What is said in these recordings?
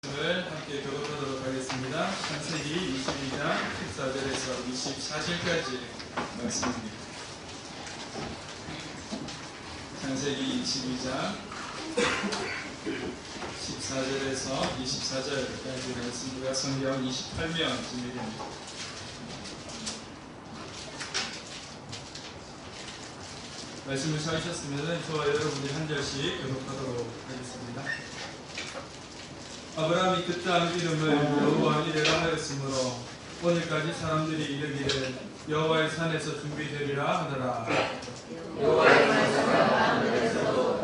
을 함께 교독하도록 하겠습니다. 창세기 22장 14절에서 24절까지 말씀입니다. 창세기 22장 14절에서 24절까지 말씀이고요. 성경 28면 진맥입니다. 말씀을 찾으셨으면 저와 여러분이 한 절씩 교독하도록 하겠습니다. 아브라함이 그 땅 이름을 여호와 이레라 하였으므로 오늘까지 사람들이 이르기를 여호와의 산에서 준비되리라 하더라. 여호와의 산에서 하늘에서도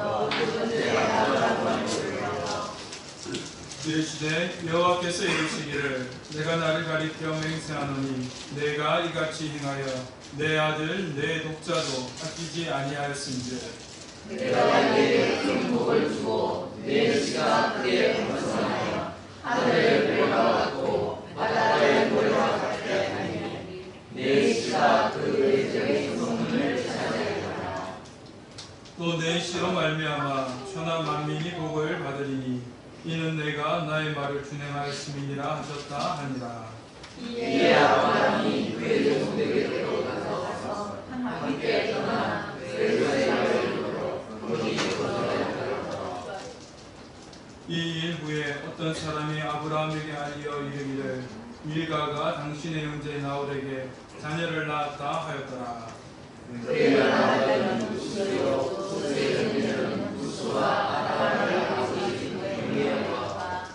이르시되 여호와께서 이르시기를 내가 나를 가리켜 맹세하노니 내가 이같이 행하여 내 아들 내 독자도 아끼지 아니하였은즉 내가 내게 큰 복을 주고 내 씨가 그의 번성하여 하늘의 별과 같고 바다의 모래와 같게 하니 내 씨가 그의 적의 소문을 찾아내리라. 또 내 씨로 말미암아 천하 만민이 복을 받으리니 이는 내가 나의 말을 준행하였음이니라 하셨다 하니라. 이에 아브라함이 그의 종들에게로 가서 함께 떠나 그의 이르러 거기 거주하였더라. 이 일 후에 어떤 사람이 아브라함에게 알리어 이르기를 밀가가 당신의 형제 나홀에게 자녀를 낳았다 하였더라. 그가 아들은 구스요 구스의 형제는 구스와 아라를 아버지 에미엘과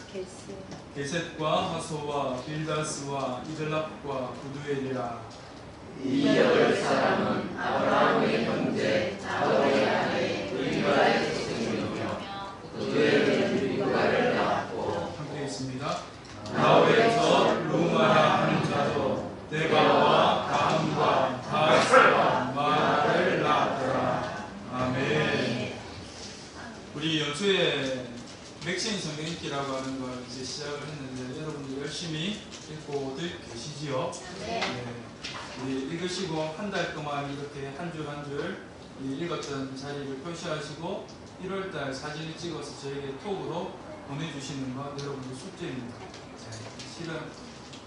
게셋과 하소와 빌다스와 이들랍과 구두엘이라. 이 여덟 사람은 아브라함의 형제 나홀의 아내 밀가의 자손이며 구두엘은 밀가를 낳았고 함께 있습니다. 나홀에서 루마라 하는 자도 데바와 가함과 다스와 마라를 낳았더라. 아멘. 우리 연초에 맥시인 성경 읽기라고 하는 걸 이제 시작을 했는데 여러분들 열심히 읽고들 계시지요? 네. 우리 읽으시고 한 달 동안 이렇게 한 줄 한 줄 읽었던 자리를 표시하시고 1월달 사진을 찍어서 저에게 톡으로 보내주시는 건 여러분들 숙제입니다. 실은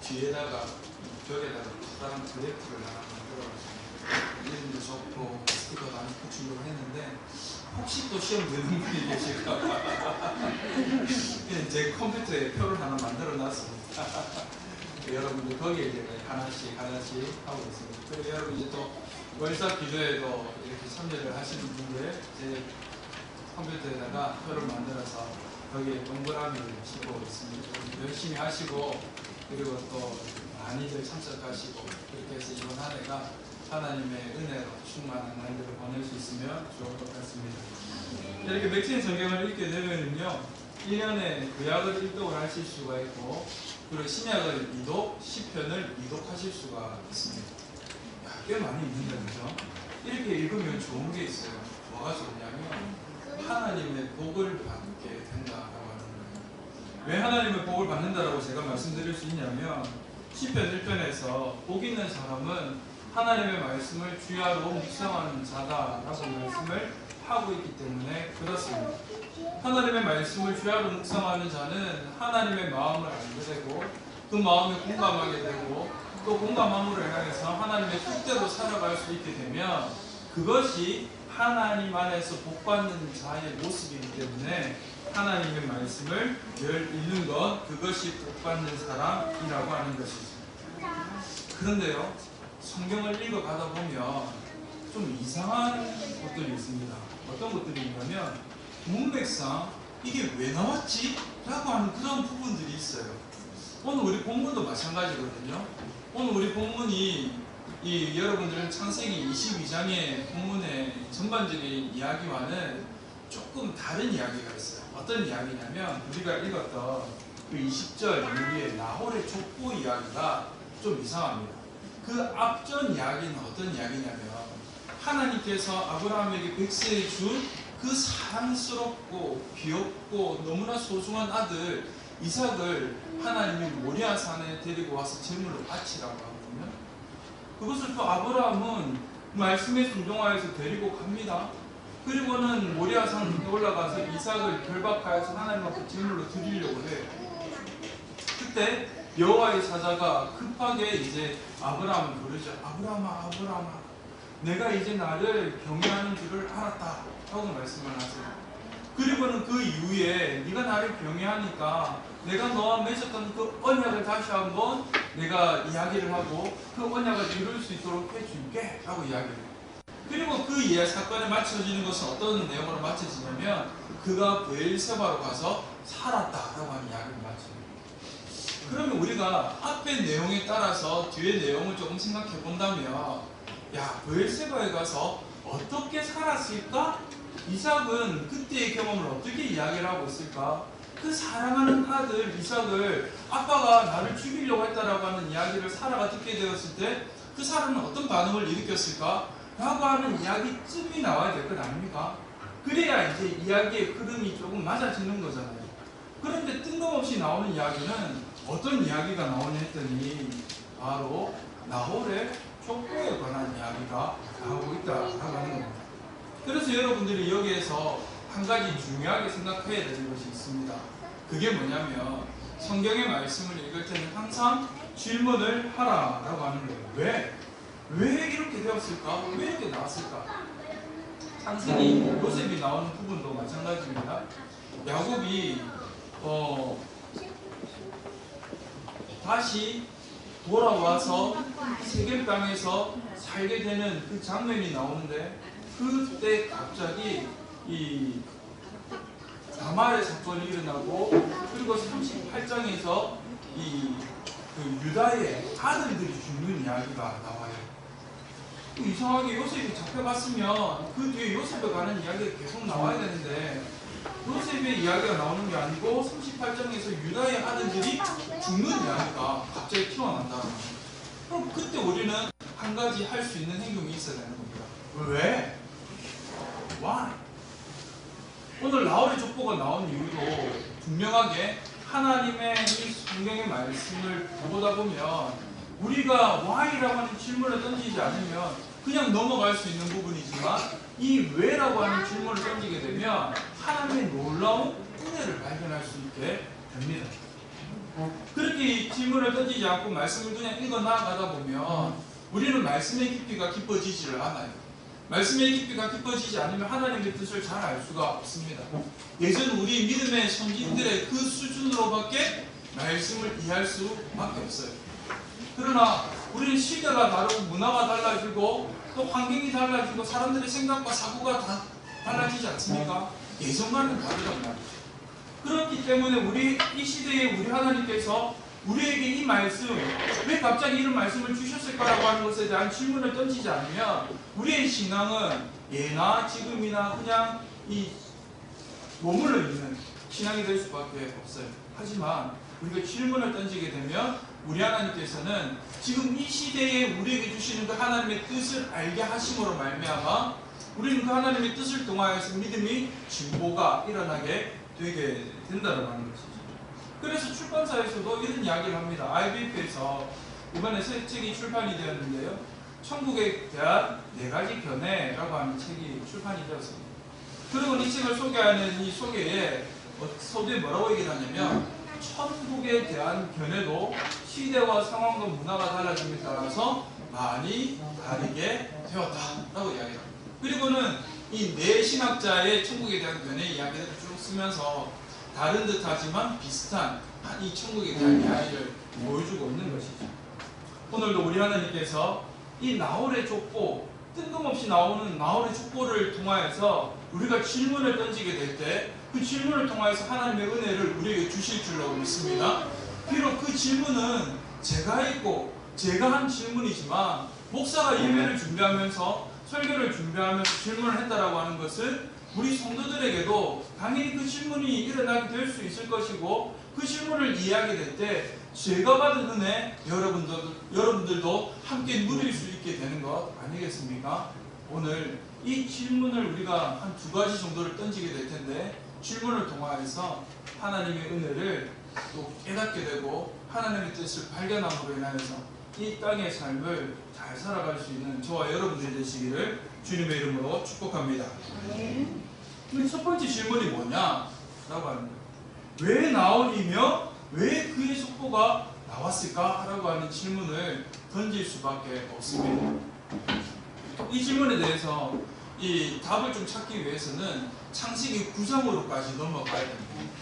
뒤에다가 벽에다가 커다란 그래프를 하나 만들어가지고 이름도 좋고 스티커도 많이 붙이려고 했는데 혹시 또 시험 드는 분이 계실까봐 그냥 제 컴퓨터에 표를 하나 만들어 놨습니다. 여러분들 거기에 이제 하나씩 하고 있습니다. 그리고 여러분 이제 또 월사 기도에도 이렇게 참여를 하시는 분들 제 컴퓨터에다가 표를 만들어서 거기에 동그라미를 씌고 있습니다. 열심히 하시고 그리고 또 많이들 참석하시고 그렇게 해서 이번 한 해가 하나님의 은혜로 충만한 날들을 보낼 수 있으면 좋을 것 같습니다. 이렇게 맥시인 성경을 읽게 되면요 1년에 구약을 일독을 하실 수가 있고 그리고 신약을 2독, 시편을 2독 하실 수가 있습니다. 꽤 많이 있는데 그죠? 이렇게 읽으면 좋은 게 있어요. 뭐가 좋냐면 하나님의 복을 받게 된다라고 하는 거예요. 왜 하나님의 복을 받는다라고 제가 말씀드릴 수 있냐면 시편 1편에서 복 있는 사람은 하나님의 말씀을 주야로 묵상하는 자다라고 말씀을 하고 있기 때문에 그렇습니다. 하나님의 말씀을 주야로 묵상하는 자는 하나님의 마음을 알게 되고 그 마음에 공감하게 되고 또 공감함으로 향해서 하나님의 뜻대로 살아갈 수 있게 되면 그것이 하나님 안에서 복받는 자의 모습이기 때문에 하나님의 말씀을 늘 읽는 것 그것이 복받는 사람이라고 하는 것이죠. 그런데요 성경을 읽어가다 보면 좀 이상한 것들이 있습니다. 어떤 것들이 있냐면 문맥상 이게 왜 나왔지? 라고 하는 그런 부분들이 있어요. 오늘 우리 본문도 마찬가지거든요. 오늘 우리 본문이 여러분들은 창세기 22장의 본문의 전반적인 이야기와는 조금 다른 이야기가 있어요. 어떤 이야기냐면 우리가 읽었던 그 20절 이후에 나홀의 족보 이야기가 좀 이상합니다. 그 앞전 이야기는 어떤 이야기냐면 하나님께서 아브라함에게 백세에 준 그 사랑스럽고 귀엽고 너무나 소중한 아들 이삭을 하나님이 모리아 산에 데리고 와서 제물로 바치라고 하거든요. 그것을 또 아브라함은 말씀에 순종하여서 데리고 갑니다. 그리고는 모리아 산에 올라가서 이삭을 결박하여서 하나님 앞에 제물로 드리려고 해요. 그때 여호와의 사자가 급하게 이제 아브라함을 부르죠. 아브라함아, 아브라함아, 내가 이제 나를 경외하는 줄을 알았다 하고 말씀을 하세요. 그리고는 그 이후에 네가 나를 경외하니까 내가 너와 맺었던 그 언약을 다시 한번 내가 이야기를 하고 그 언약을 이룰 수 있도록 해줄게 라고 이야기를 해요. 그리고 그 사건에 맞춰지는 것은 어떤 내용으로 맞춰지냐면 그가 브엘세바로 가서 살았다라고 하는 이야기를 맞춰요. 그러면 우리가 앞의 내용에 따라서 뒤의 내용을 조금 생각해 본다면, 야, 브엘세바에 가서 어떻게 살았을까? 이삭은 그때의 경험을 어떻게 이야기를 하고 있을까? 그 사랑하는 아들 이삭을 아빠가 나를 죽이려고 했다라고 하는 이야기를 사라가 듣게 되었을 때 그 사람은 어떤 반응을 일으켰을까? 라고 하는 이야기쯤이 나와야 될 것 아닙니까? 그래야 이제 이야기의 흐름이 조금 맞아지는 거잖아요. 그런데 뜬금없이 나오는 이야기는 어떤 이야기가 나오냐 했더니 바로 나홀의 족보에 관한 이야기가 나오고 있다라고 하는 겁니다. 그래서 여러분들이 여기에서 한 가지 중요하게 생각해야 되는 것이 있습니다. 그게 뭐냐면 성경의 말씀을 읽을 때는 항상 질문을 하라라고 하는 거예요. 왜? 왜 이렇게 되었을까? 왜 이렇게 나왔을까? 창세기 요셉이 나오는 부분도 마찬가지입니다. 야곱이 다시 돌아와서 세겜 땅에서 살게 되는 그 장면이 나오는데 그때 갑자기 이 다말의 사건이 일어나고 그리고 38장에서 그 유다의 아들들이 죽는 이야기가 나와요. 이상하게 요셉이 잡혀갔으면 그 뒤에 요셉에 관한 이야기가 계속 나와야 되는데 요셉의 이야기가 나오는 게 아니고 38장에서 유다의 아들들이 죽는 이야기가 갑자기 튀어난다. 그럼 그때 우리는 한 가지 할 수 있는 행동이 있어야 되는 겁니다. 왜? Why? 오늘 나홀의 족보가 나온 이유도 분명하게 하나님의 이 성경의 말씀을 보다 보면 우리가 why라고 하는 질문을 던지지 않으면 그냥 넘어갈 수 있는 부분이지만 이 왜라고 하는 질문을 던지게 되면 하나님의 놀라운 은혜를 발견할 수 있게 됩니다. 그렇게 질문을 던지지 않고 말씀을 그냥 읽어 나가다 보면 우리는 말씀의 깊이가 깊어지지를 않아요. 말씀의 깊이가 깊어지지 않으면 하나님의 뜻을 잘 알 수가 없습니다. 예전 우리 믿음의 선진들의 그 수준으로밖에 말씀을 이해할 수밖에 없어요. 그러나 우리는 시대가 다르고 문화가 달라지고 또 환경이 달라지고 사람들의 생각과 사고가 다 달라지지 않습니까? 예전과는 다르단 말이죠. 그렇기 때문에 우리 이 시대에 우리 하나님께서 우리에게 이 말씀, 왜 갑자기 이런 말씀을 주셨을까라고 하는 것에 대한 질문을 던지지 않으면 우리의 신앙은 예나 지금이나 그냥 이 머물러 있는 신앙이 될 수밖에 없어요. 하지만 우리가 질문을 던지게 되면 우리 하나님께서는 지금 이 시대에 우리에게 주시는 그 하나님의 뜻을 알게 하심으로 말미암아 우리는 그 하나님의 뜻을 통하여서 믿음이 진보가 일어나게 되게 된다는 것이죠. 그래서 출판사에서도 이런 이야기를 합니다. IBF에서 이번에 새 책이 출판이 되었는데요. 천국에 대한 4가지 견해라고 하는 책이 출판이 되었습니다. 그리고 이 책을 소개하는 이 소개에 뭐라고 얘기를 하냐면 천국에 대한 견해도 시대와 상황과 문화가 달라짐에 따라서 많이 다르게 되었다라고 이야기합니다. 그리고는 이 4신학자의 천국에 대한 견해 이야기를 쭉 쓰면서 다른 듯하지만 비슷한 이 천국에 대한 이야기를 보여주고 있는 것이죠. 오늘도 우리 하나님께서 이 나홀의 족보, 뜬금없이 나오는 나홀의 족보를 통하여서 우리가 질문을 던지게 될 때 그 질문을 통하여서 하나님의 은혜를 우리에게 주실 줄로 믿습니다. 비록 그 질문은 제가 했고 제가 한 질문이지만 목사가 예배를 준비하면서 설교를 준비하면서 질문을 했다라고 하는 것은 우리 성도들에게도 당연히 그 질문이 일어나게 될 수 있을 것이고 그 질문을 이해하게 될 때 제가 받은 은혜 여러분들도 함께 누릴 수 있게 되는 것 아니겠습니까? 오늘 이 질문을 우리가 한 2가지 정도를 던지게 될 텐데 질문을 통하여서 하나님의 은혜를 또 깨닫게 되고 하나님의 뜻을 발견함으로 인하여서 이 땅의 삶을 잘 살아갈 수 있는 저와 여러분들이 되시기를 주님의 이름으로 축복합니다. 첫 번째 질문이 뭐냐? 라고 하는 거예요. 왜 나홀이며 왜 그의 족보가 족보가 나왔을까? 라고 하는 질문을 던질 수밖에 없습니다. 이 질문에 대해서 이 답을 좀 찾기 위해서는 창세기 9장으로까지 넘어가야 됩니다.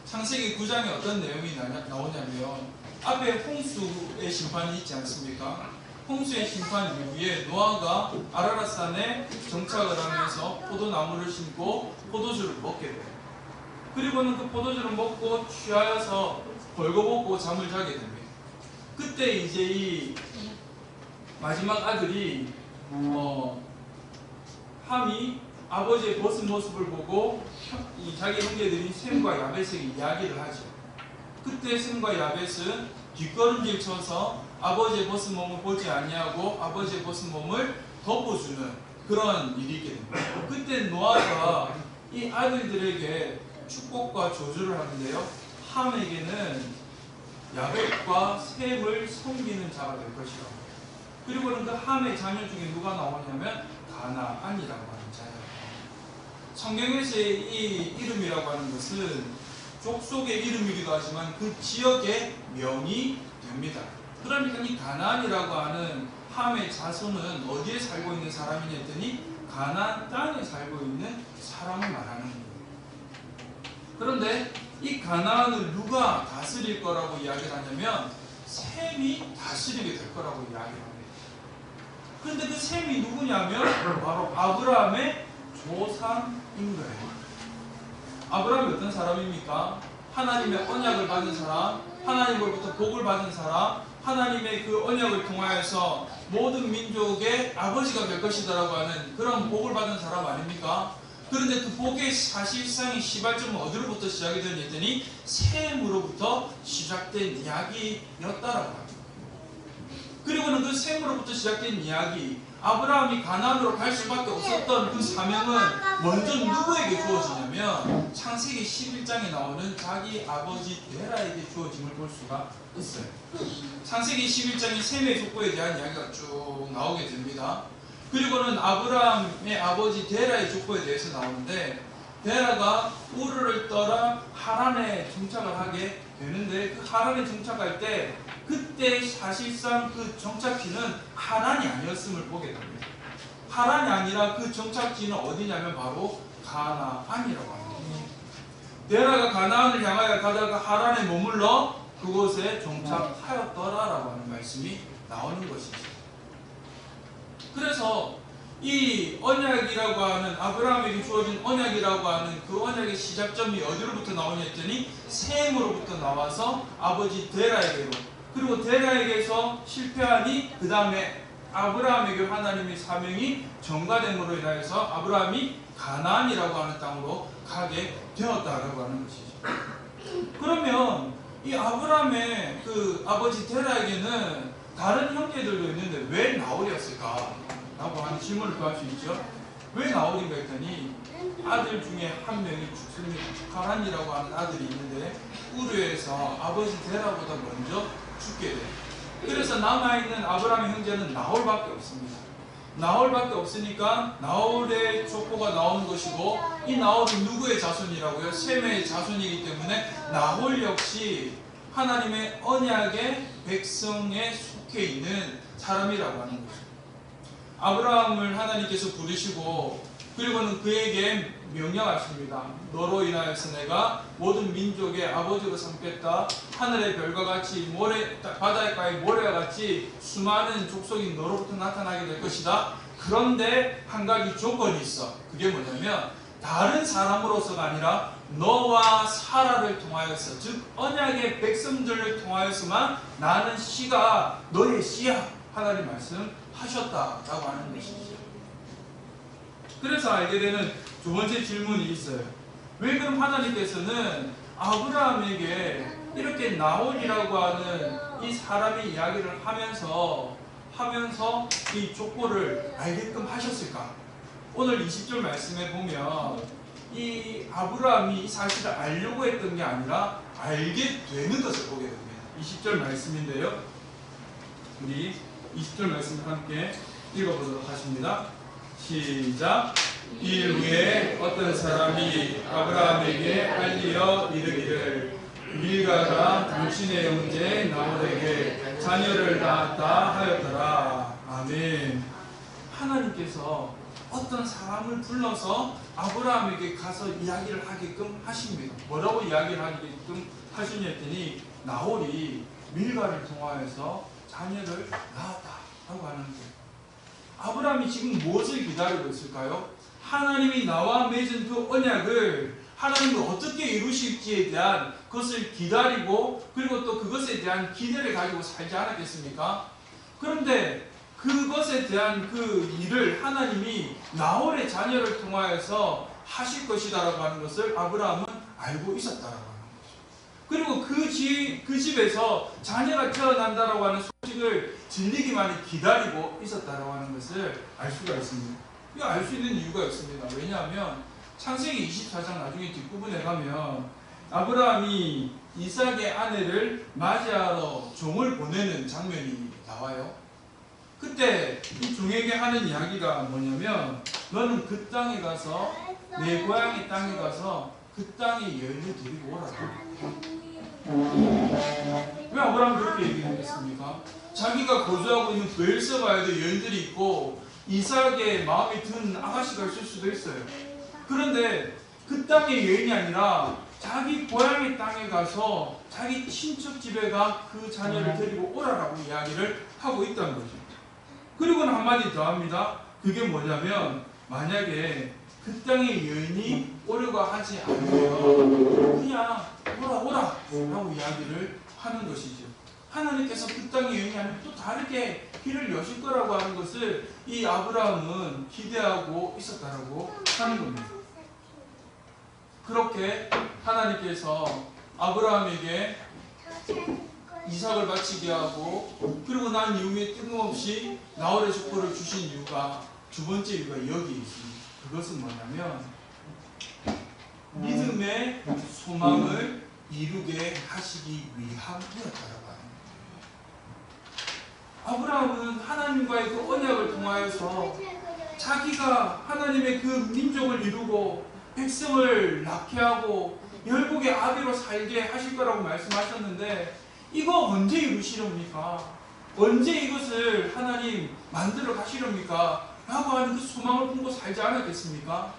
창세기 9장에 어떤 내용이 나오냐면 앞에 홍수의 심판이 있지 않습니까? 홍수의 심판 이후에 노아가 아라랏산에 정착을 하면서 포도나무를 심고 포도주를 먹게 돼요. 그리고는 그 포도주를 먹고 취하여서 벌거벗고 잠을 자게 됩니다. 그때 이제 이 마지막 아들이 함이 아버지의 벗은 모습을 보고 자기 형제들인 셈과 야벳에게 이야기를 하죠. 그때 셈과 야벳은 뒷걸음질 쳐서 아버지의 벗은 몸을 보지 아니하고 아버지의 벗은 몸을 덮어주는 그런 일이 있게 됩니다. 그때 노아가 이 아들들에게 축복과 저주를 하는데요. 함에게는 야벳과 셈을 섬기는 자가 될 것이라고. 그리고는 그 함의 자녀 중에 누가 나오냐면 가나안이라고 하는 자예요. 성경에서의 이 이름이라고 하는 것은 족속의 이름이기도 하지만 그 지역의 명이 됩니다. 그러니까 이 가나안이라고 하는 함의 자손은 어디에 살고 있는 사람이냐 했더니 가나안 땅에 살고 있는 사람을 말하는 겁니다. 그런데 이 가나안을 누가 다스릴 거라고 이야기를 하냐면 셈이 다스리게 될 거라고 이야기를 합니다. 그런데 그 셈이 누구냐면 바로 아브라함의 조상인 거예요. 아브라함이 어떤 사람입니까? 하나님의 언약을 받은 사람, 하나님으로부터 복을 받은 사람, 하나님의 그 언약을 통하여서 모든 민족의 아버지가 될 것이다라고 하는 그런 복을 받은 사람 아닙니까? 그런데 그 복의 사실상의 시발점은 어디로부터 시작이 되니 했더니 셈으로부터 시작된 이야기였다라고 합니다. 그리고는 그 셈으로부터 시작된 이야기, 아브라함이 가나안으로 갈 수밖에 없었던 그 사명은 먼저 누구에게 주어지냐면 창세기 11장에 나오는 자기 아버지 데라에게 주어짐을 볼 수가 있어요. 창세기 11장이 셈의 족보에 대한 이야기가 쭉 나오게 됩니다. 그리고는 아브라함의 아버지 데라의 족보에 대해서 나오는데 데라가 우르를 떠나 하란에 정착을 하게 되는데 그 하란에 정착할 때 그때 사실상 그 정착지는 하란이 아니었음을 보게 됩니다. 하란이 아니라 그 정착지는 어디냐면 바로 가나안이라고 합니다. 데라가 가나안을 향하여 가다가 하란에 머물러 그곳에 정착하였더라라고 하는 말씀이 나오는 것이죠. 그래서 이 언약이라고 하는 아브라함에게 주어진 언약이라고 하는 그 언약의 시작점이 어디로부터 나오냐 했더니 셈으로부터 나와서 아버지 데라에게로, 그리고 데라에게서 실패하니 그 다음에 아브라함에게 하나님의 사명이 전가됨으로 인하여서 아브라함이 가나안이라고 하는 땅으로 가게 되었다라고 하는 것이죠. 그러면 이 아브라함의 그 아버지 데라에게는 다른 형제들도 있는데 왜 나홀이었을까? 라고 하는 질문을 또 할 수 있죠. 왜 나홀인가 했더니 아들 중에 한 명이 죽습니다. 하란이라고 하는 아들이 있는데 우르에서 아버지 데라보다 먼저 죽게 돼요. 그래서 남아있는 아브라함의 형제는 나홀밖에 없습니다. 나홀밖에 없으니까 나홀의 족보가 나오는 것이고 이 나홀은 누구의 자손이라고요? 셈의 자손이기 때문에 나홀 역시 하나님의 언약의 백성에 속해 있는 사람이라고 하는 거죠. 아브라함을 하나님께서 부르시고 그리고는 그에게 명령하십니다. 너로 인하여서 내가 모든 민족의 아버지로 삼겠다. 하늘의 별과 같이 바닷가의 모래와 같이 수많은 족속이 너로부터 나타나게 될 것이다. 그런데 한 가지 조건이 있어. 그게 뭐냐면 다른 사람으로서가 아니라 너와 사라를 통하여서, 즉 언약의 백성들을 통하여서만 나는 씨가 너의 씨야. 하나님 말씀하셨다라고 하는 것이죠. 그래서 알게 되는 두 번째 질문이 있어요. 왜 그럼 하나님께서는 아브라함에게 이렇게 나홀이라고 하는 이 사람의 이야기를 하면서 이 족보를 알게끔 하셨을까? 오늘 20절 말씀에 보면 이 아브라함이 이 사실을 알려고 했던 게 아니라 알게 되는 것을 보게 됩니다. 20절 말씀인데요. 우리 20절 말씀을 함께 읽어보도록 하십니다. 시작. 이 후에 어떤 사람이 아브라함에게 알리어 이르기를 밀가가 당신의 형제 나홀에게 자녀를 낳았다 하였더라. 아멘. 하나님께서 어떤 사람을 불러서 아브라함에게 가서 이야기를 하게끔 하십니다. 뭐라고 이야기를 하게끔 하시냐 했더니 나홀이 밀가를 통하여서 자녀를 낳았다 하고 하는 거예요. 아브라함이 지금 무엇을 기다리고 있을까요? 하나님이 나와 맺은 그 언약을 하나님이 어떻게 이루실지에 대한 그것을 기다리고 그리고 또 그것에 대한 기대를 가지고 살지 않았겠습니까? 그런데 그것에 대한 그 일을 하나님이 나홀의 자녀를 통하여서 하실 것이다라고 하는 것을 아브라함은 알고 있었다라고 하는 거죠. 그리고 그 집에서 자녀가 태어난다라고 하는 소식을 들리기만을 기다리고 있었다라고 하는 것을 알 수가 있습니다. 이거 알 수 있는 이유가 있습니다. 왜냐하면 창세기 24장 나중에 뒷부분에 가면 아브라함이 이삭의 아내를 맞이하러 종을 보내는 장면이 나와요. 그때 이 종에게 하는 이야기가 뭐냐면 너는 그 땅에 가서 내 고향의 땅에 가서 그 땅의 여인을 데리고 오라고. 왜 아브라함이 그렇게 얘기했습니까? 자기가 거주하고 있는 브엘세바에도 여인들이 있고 이삭의 마음에 든 아가씨가 있을 수도 있어요. 그런데 그 땅의 여인이 아니라 자기 고향의 땅에 가서 자기 친척 집에 가 그 자녀를 데리고 오라라고 이야기를 하고 있다는 거죠. 그리고는 한마디 더 합니다. 그게 뭐냐면 만약에 그 땅의 여인이 오려고 하지 않으면 그냥 오라 라고 이야기를 하는 것이죠. 하나님께서 그 땅의 여인이 아니면 또 다르게 길을 여실 거라고 하는 것을 이 아브라함은 기대하고 있었다라고 하는 겁니다. 그렇게 하나님께서 아브라함에게 이삭을 바치게 하고 그리고 난 이후에 뜬금없이 나홀의 족보를 주신 이유가 두 번째 이유가 여기 있습니다. 그것은 뭐냐면 믿음의 소망을 이루게 하시기 위함이었다라고 하는 거예요. 아브라함은 하나님과의 그 언약을 통하여서 자기가 하나님의 그 민족을 이루고 백성을 낳게 하고 열국의 아비로 살게 하실 거라고 말씀하셨는데 이거 언제 이루시렵니까? 언제 이것을 하나님 만들어 가시렵니까? 라고 하는 그 소망을 품고 살지 않았겠습니까?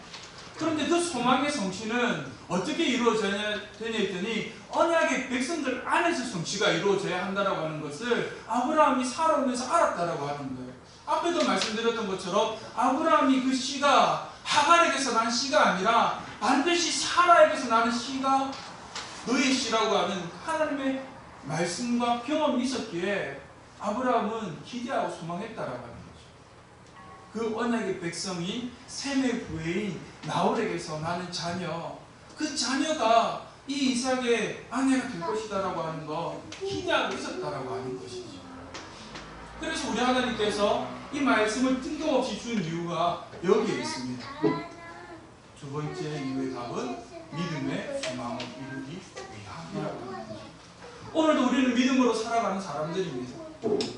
그런데 그 소망의 성취는 어떻게 이루어져야 되냐 했더니 언약의 백성들 안에서 성취가 이루어져야 한다라고 하는 것을 아브라함이 살아오면서 알았다라고 하는 거예요. 앞에도 말씀드렸던 것처럼 아브라함이 그 씨가 하갈에게서 난 씨가 아니라 반드시 사라에게서 나는 씨가 너의 씨라고 하는 하나님의 말씀과 경험이 있었기에 아브라함은 기대하고 소망했다라고 하는 거죠. 그 언약의 백성인 셈의 부회인 나홀에게서 나는 자녀, 그 자녀가 이 이삭의 아내가 될 것이다라고 하는 거 기대하고 있었다라고 하는 것이죠. 그래서 우리 하나님께서 이 말씀을 뜬금없이 준 이유가 여기에 있습니다. 두 번째 이유의 답은 믿음의 소망을 이루기 위함이라고 하는 거죠. 오늘도 우리는 믿음으로 살아가는 사람들입니다.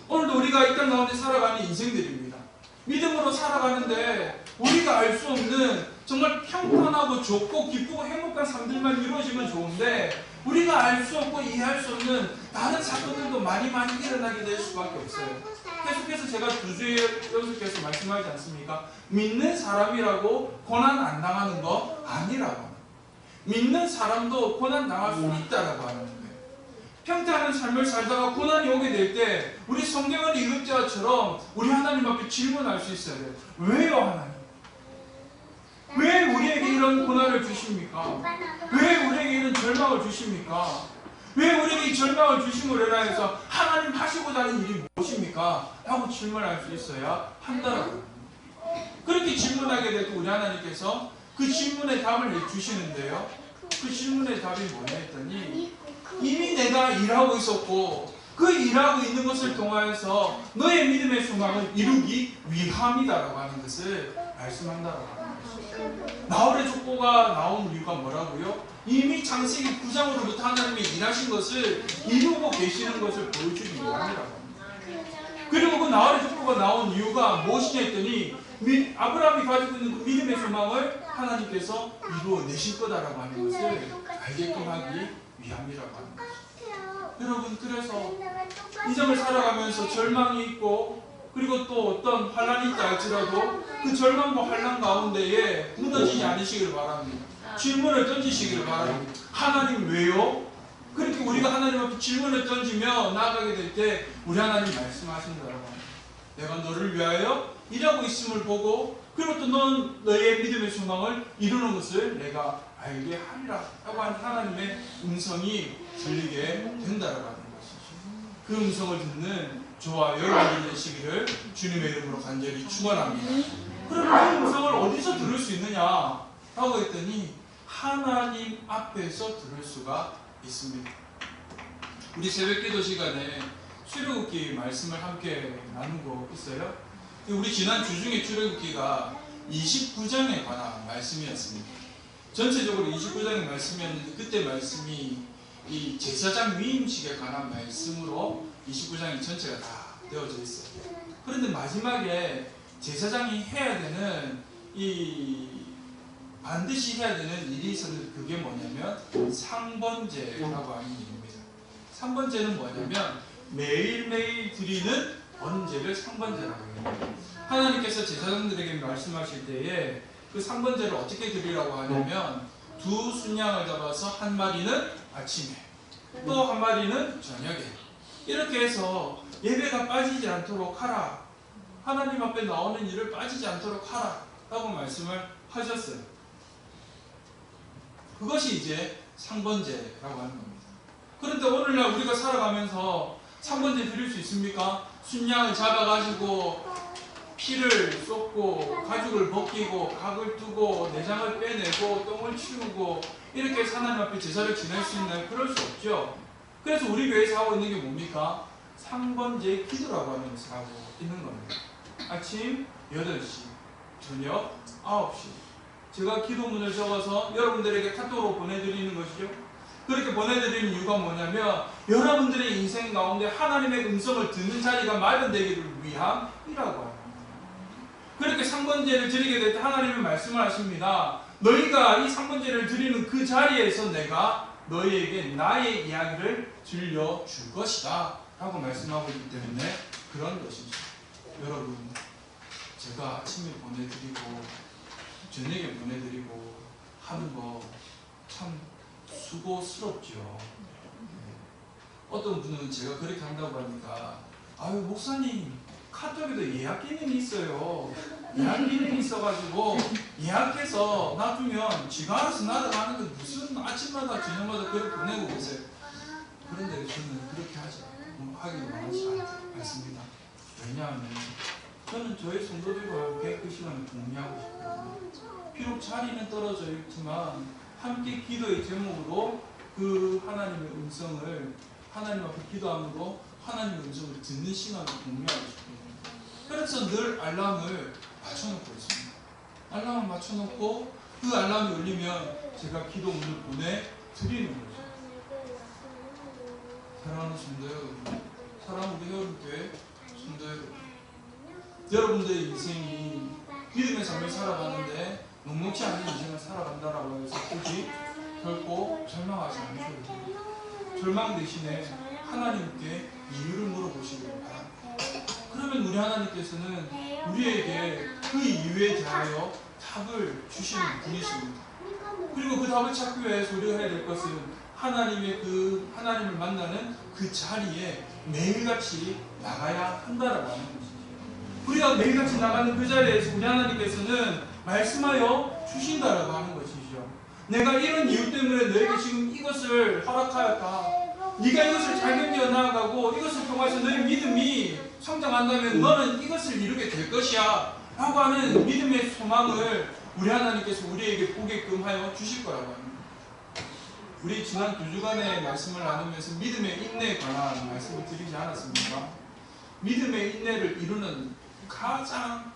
오늘도 우리가 이 땅 가운데 살아가는 인생들입니다. 믿음으로 살아가는데 우리가 알 수 없는 정말 평탄하고 좋고 기쁘고 행복한 삶들만 이루어지면 좋은데 우리가 알 수 없고 이해할 수 없는 다른 사건들도 많이 일어나게 될 수밖에 없어요. 계속해서 제가 두 주에 연속해서 말씀하지 않습니까? 믿는 사람이라고 고난 안 당하는 거 아니라고. 믿는 사람도 고난 당할 수 있다라고 하는 거예요. 평탄한 삶을 살다가 고난이 오게 될 때 우리 성경을 읽을 때처럼 우리 하나님 앞에 질문할 수 있어야 돼요. 왜요 하나님? 왜 우리에게 이런 고난을 주십니까? 왜 우리에게 이런 절망을 주십니까? 왜 우리에게 이 절망을 주심으로 인하여서 하나님 하시고자 하는 일이 무엇입니까? 라고 질문할 수 있어야 한다라고. 그렇게 질문하게 될 때 우리 하나님께서 그 질문의 답을 주시는데요. 그 질문의 답이 뭐냐 했더니 이미 내가 일하고 있었고 그 일하고 있는 것을 통하여서 너의 믿음의 소망을 이루기 위함이다라고 하는 것을 말씀한다라고 하는 것이죠. 나홀의 족보가 나온 이유가 뭐라고요? 이미 창세기 9장으로부터 하나님이 일하신 것을 이루고 계시는 것을 보여주기 위함이라고 합니다. 그리고 그 나홀의 족보가 나온 이유가 무엇이냐 했더니 아브라함이 가지고 있는 그 믿음의 소망을 하나님께서 이루어내실 거다라고 하는 것을 알게끔 하기 위함이라고 하는 거죠. 여러분, 그래서 인생을 살아가면서 절망이 있고 그리고 또 어떤 환란이 있다 할지라도 그 절망과 환란 가운데에 무너지지 않으시기를 바랍니다. 질문을 던지시기를 바랍니다. 하나님 왜요? 그렇게 우리가 하나님 앞에 질문을 던지며 나아가게 될 때 우리 하나님 말씀하신다고 합니다. 내가 너를 위하여 일하고 있음을 보고 그리고 또 넌 너의 믿음의 소망을 이루는 것을 내가 알게 하리라 라고 하는 하나님의 음성이 들리게 된다라고 하는 것이죠. 그 음성을 듣는 저와 여러분이 되시기를 주님의 이름으로 간절히 축원합니다. 그럼 그 음성을 어디서 들을 수 있느냐 라고 했더니 하나님 앞에서 들을 수가 있습니다. 우리 새벽기도 시간에 출애굽기 말씀을 함께 나누고 있어요. 우리 지난 주중에 출애굽기가 29장에 관한 말씀이었습니다. 전체적으로 29장의 말씀이었는데 그때 말씀이 이 제사장 위임식에 관한 말씀으로 29장이 전체가 다 되어져 있어요. 그런데 마지막에 제사장이 해야 되는 반드시 해야 되는 일이 있었는데 그게 뭐냐면 상번제라고 하는 일입니다. 상번제는 뭐냐면 매일매일 드리는 번제를 상번제라고 해요. 하나님께서 제사장들에게 말씀하실 때에 그 상번제를 어떻게 드리라고 하냐면 두 순양을 잡아서 한 마리는 아침에 또 한 마리는 저녁에 이렇게 해서 예배가 빠지지 않도록 하라. 하나님 앞에 나오는 일을 빠지지 않도록 하라 라고 말씀을 하셨어요. 그것이 이제 상번제라고 하는 겁니다. 그런데 오늘날 우리가 살아가면서 상번제 드릴 수 있습니까? 순양을 잡아가지고 피를 쏟고 가죽을 벗기고 각을 두고 내장을 빼내고 똥을 치우고 이렇게 해서 하나님 앞에 제사를 지낼 수 있나요? 그럴 수 없죠. 그래서 우리 교회에서 하고 있는 게 뭡니까? 상번제 기도라고 하는 것을 하고 있는 겁니다. 아침 8시, 저녁 9시 제가 기도문을 적어서 여러분들에게 카톡으로 보내드리는 것이죠. 그렇게 보내드리는 이유가 뭐냐면 여러분들의 인생 가운데 하나님의 음성을 듣는 자리가 마련되기를 위함이라고 합니다. 그렇게 상번제를 드리게 될 때 하나님은 말씀을 하십니다. 너희가 이 상번제를 드리는 그 자리에서 내가 너희에게 나의 이야기를 들려줄 것이다 라고 말씀하고 있기 때문에 그런 것이죠. 여러분, 제가 아침에 보내드리고 저녁에 보내드리고 하는 거 참 수고스럽죠. 어떤 분은 제가 그렇게 한다고 하니까 아유 목사님 카톡에도 예약 기능이 있어요. 예약 기능이 있어가지고 예약해서 놔두면 지가 알아서 날아가는 건 무슨 아침마다 저녁마다 그렇게 보내고 계세요. 그런데 저는 그렇게 하기 원하지 않습니다. 왜냐하면 저는 저희 성도들과 함께 그 시간을 공유하고 싶거든요. 비록 자리는 떨어져 있지만 함께 기도의 제목으로 그 하나님의 음성을 하나님 앞에 기도함으로 하나님의 음성을 듣는 시간을 공유하고 싶거든요. 그래서 늘 알람을 맞춰놓고 있습니다. 알람을 맞춰놓고 그 알람이 울리면 제가 기도문을 보내드리는 거죠. 사랑하는 성도 여러분, 사랑하는 우리 여러분께 성도 여러분, 여러분들의 인생이 믿음의 삶을 살아가는데 녹록지 않은 인생을 살아간다라고 해서 굳이 결코 절망하지 않으셔도 됩니다. 절망 대신에 하나님께 이유를 물어보시길 바랍니다. 그러면 우리 하나님께서는 우리에게 그 이유에 대하여 답을 주시는 분이십니다. 그리고 그 답을 찾기 위해서 우리가 해야 될 것은 하나님을 만나는 그 자리에 매일같이 나가야 한다라고 하는 것이죠. 우리가 매일같이 나가는 그 자리에서 우리 하나님께서는 말씀하여 주신다라고 하는 것이죠. 내가 이런 이유 때문에 너에게 지금 이것을 허락하였다. 네가 이것을 잘 견뎌 나아가고 이것을 통해서 너의 믿음이 성장한다면 너는 이것을 이루게 될 것이야 라고 하는 믿음의 소망을 우리 하나님께서 우리에게 보게끔 하여 주실 거라고 합니다. 우리 지난 2주간의 말씀을 나누면서 믿음의 인내에 관한 말씀을 드리지 않았습니까? 믿음의 인내를 이루는 가장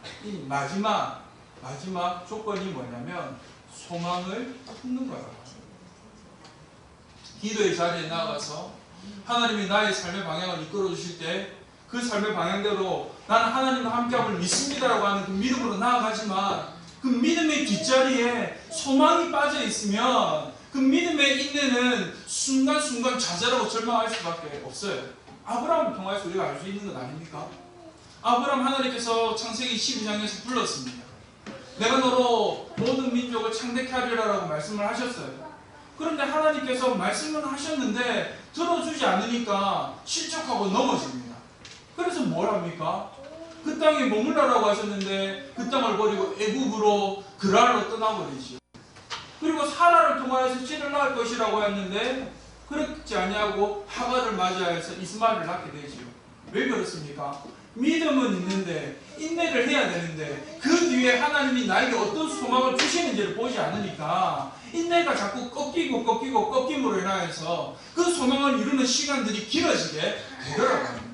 마지막 조건이 뭐냐면 소망을 품는 거라고 합니다. 기도의 자리에 나가서 하나님이 나의 삶의 방향을 이끌어 주실 때 그 삶의 방향대로 나는 하나님과 함께함을 믿습니다라고 하는 그 믿음으로 나아가지만 그 믿음의 뒷자리에 소망이 빠져 있으면 그 믿음의 인내는 순간순간 좌절하고 절망할 수밖에 없어요. 아브라함을 통해서 우리가 알 수 있는 것 아닙니까? 아브라함 하나님께서 창세기 12장에서 불렀습니다. 내가 너로 모든 민족을 창대케 하리라라고 말씀을 하셨어요. 그런데 하나님께서 말씀을 하셨는데 들어주지 않으니까 실족하고 넘어집니다. 그래서 뭘 합니까? 그 땅에 머물라라고 하셨는데 그 땅을 버리고 애굽으로 그랄로 떠나버리지요. 그리고 사라를 통하여서 씨를 낳을 것이라고 했는데 그렇지 아니하고 하갈을 맞이하여서 이스마엘을 낳게 되지요. 왜 그렇습니까? 믿음은 있는데 인내를 해야 되는데 그 뒤에 하나님이 나에게 어떤 소망을 주시는지를 보지 않으니까 인내가 자꾸 꺾임으로 인하여서 그 소망을 이루는 시간들이 길어지게 되더라고요.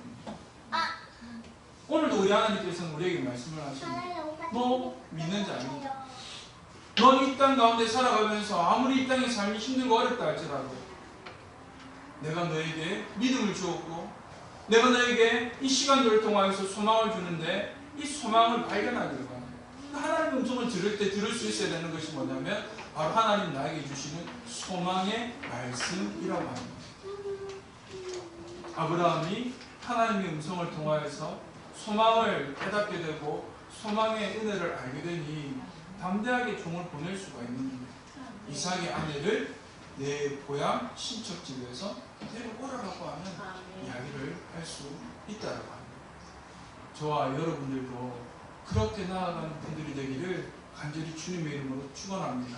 오늘도 우리 하나님께서는 우리에게 말씀을 하십니다. 너 믿는 자입니다. 넌 이 땅 가운데 살아가면서 아무리 이 땅의 삶이 힘들고 어렵다 할지라도 내가 너에게 믿음을 주었고 내가 너에게 이 시간들을 통하여서 소망을 주는데 이 소망을 발견하기를 바랍니다. 하나님의 음성을 들을 때 들을 수 있어야 되는 것이 뭐냐면 바로 하나님 나에게 주시는 소망의 말씀이라고 합니다. 아브라함이 하나님의 음성을 통하여서 소망을 깨닫게 되고 소망의 은혜를 알게 되니 담대하게 종을 보낼 수가 있는 겁니다. 이삭의 아내를 내 고향 친척집에서 데리고 오라라고 하는 이야기를 할 수 있다라고 합니다. 저와 여러분들도 그렇게 나아가는 분들이 되기를 간절히 주님의 이름으로 축원합니다.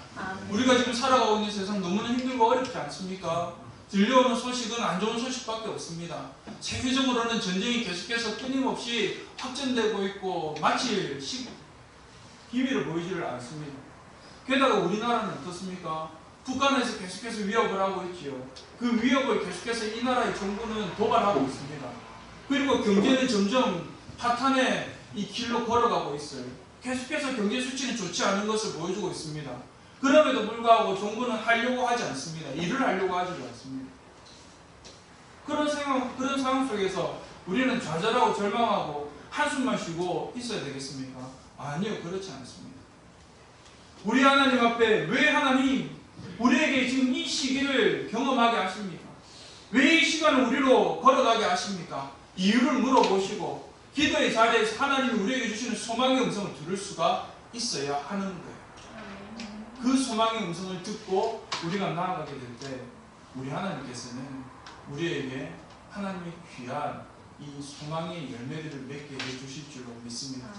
우리가 지금 살아가고 있는 세상 너무나 힘들고 어렵지 않습니까? 들려오는 소식은 안 좋은 소식밖에 없습니다. 세계적으로는 전쟁이 계속해서 끊임없이 확전되고 있고 마치 기미를 보이지를 않습니다. 게다가 우리나라는 어떻습니까? 북한에서 계속해서 위협을 하고 있지요. 그 위협을 계속해서 이 나라의 정부는 도발하고 있습니다. 그리고 경제는 점점 파탄의 이 길로 걸어가고 있어요. 계속해서 경제 수치는 좋지 않은 것을 보여주고 있습니다. 그럼에도 불구하고 정부는 하려고 하지 않습니다. 일을 하려고 하지 않습니다. 그런 상황 속에서 우리는 좌절하고 절망하고 한숨만 쉬고 있어야 되겠습니까? 아니요, 그렇지 않습니다. 우리 하나님 앞에 왜 하나님 우리에게 지금 이 시기를 경험하게 하십니까? 왜 이 시간을 우리로 걸어가게 하십니까? 이유를 물어보시고 기도의 자리에서 하나님이 우리에게 주시는 소망의 음성을 들을 수가 있어야 하는 거예요. 그 소망의 음성을 듣고 우리가 나아가게 될 때 우리 하나님께서는 우리에게 하나님의 귀한 이 소망의 열매들을 맺게 해주실 줄로 믿습니다.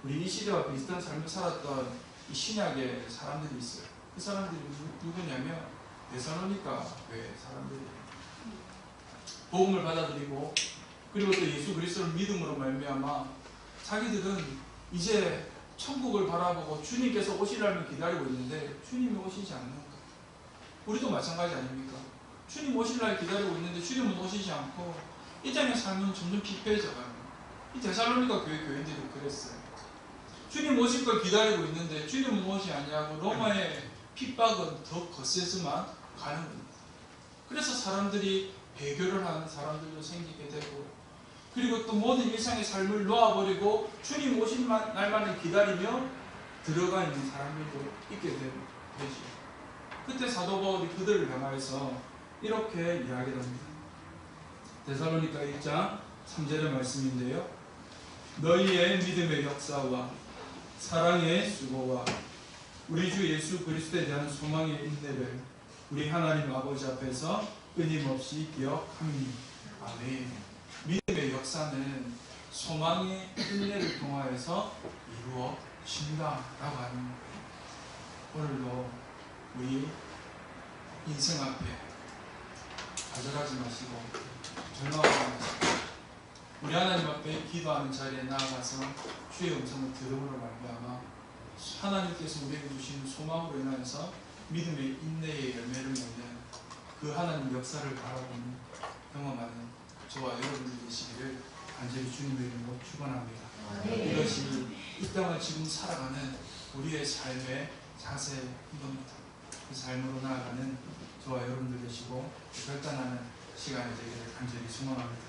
우리 이 시대와 비슷한 삶을 살았던 이 신약의 사람들이 있어요. 그 사람들이 누구냐면 데살로니가 교회 사람들이에요. 복음을 받아들이고 그리고 또 예수 그리스도를 믿음으로 말미암아 자기들은 이제 천국을 바라보고 주님께서 오시라면 기다리고 있는데 주님이 오시지 않는 것. 우리도 마찬가지 아닙니까? 주님 오실 날 기다리고 있는데 주님은 오시지 않고 이 땅의 삶은 점점 피폐해져가요. 이 데살로니가 교인들이 그랬어요. 주님 오실 걸 기다리고 있는데 주님은 오지 않냐고 로마의 핍박은 더 거세서만 가는 겁니다. 그래서 사람들이 배교를 하는 사람들도 생기게 되고 그리고 또 모든 일상의 삶을 놓아버리고 주님 오신 날만을 기다리며 들어가 있는 사람들도 있게 되죠. 그때 사도 바울이 그들을 향하여서 이렇게 이야기를 합니다. 데살로니가 1장 3절의 말씀인데요. 너희의 믿음의 역사와 사랑의 수고와 우리 주 예수 그리스도에 대한 소망의 인내를 우리 하나님 아버지 앞에서 끊임없이 기억합니다. 아멘. 믿음의 역사는 소망의 인내를 통하여서 이루어진다라고 하는 거예요. 오늘도 우리 인생 앞에 좌절하지 마시고 절망하지 마시고 우리 하나님 앞에 기도하는 자리에 나아가서 주의 음성을 들음으로 말미암아 하나님께서 우리에게 주신 소망으로 인하여서 믿음의 인내의 열매를 맺는 그 하나님 역사를 바라보는 경험하는 저와 여러분들 되시기를 간절히 주님의 이름으로 축원합니다. 이것이 이 땅을 지금 살아가는 우리의 삶의 자세인 겁니다. 그 삶으로 나아가는 저와 여러분들 되시고 결단하는 시간이 되기를 간절히 소망합니다.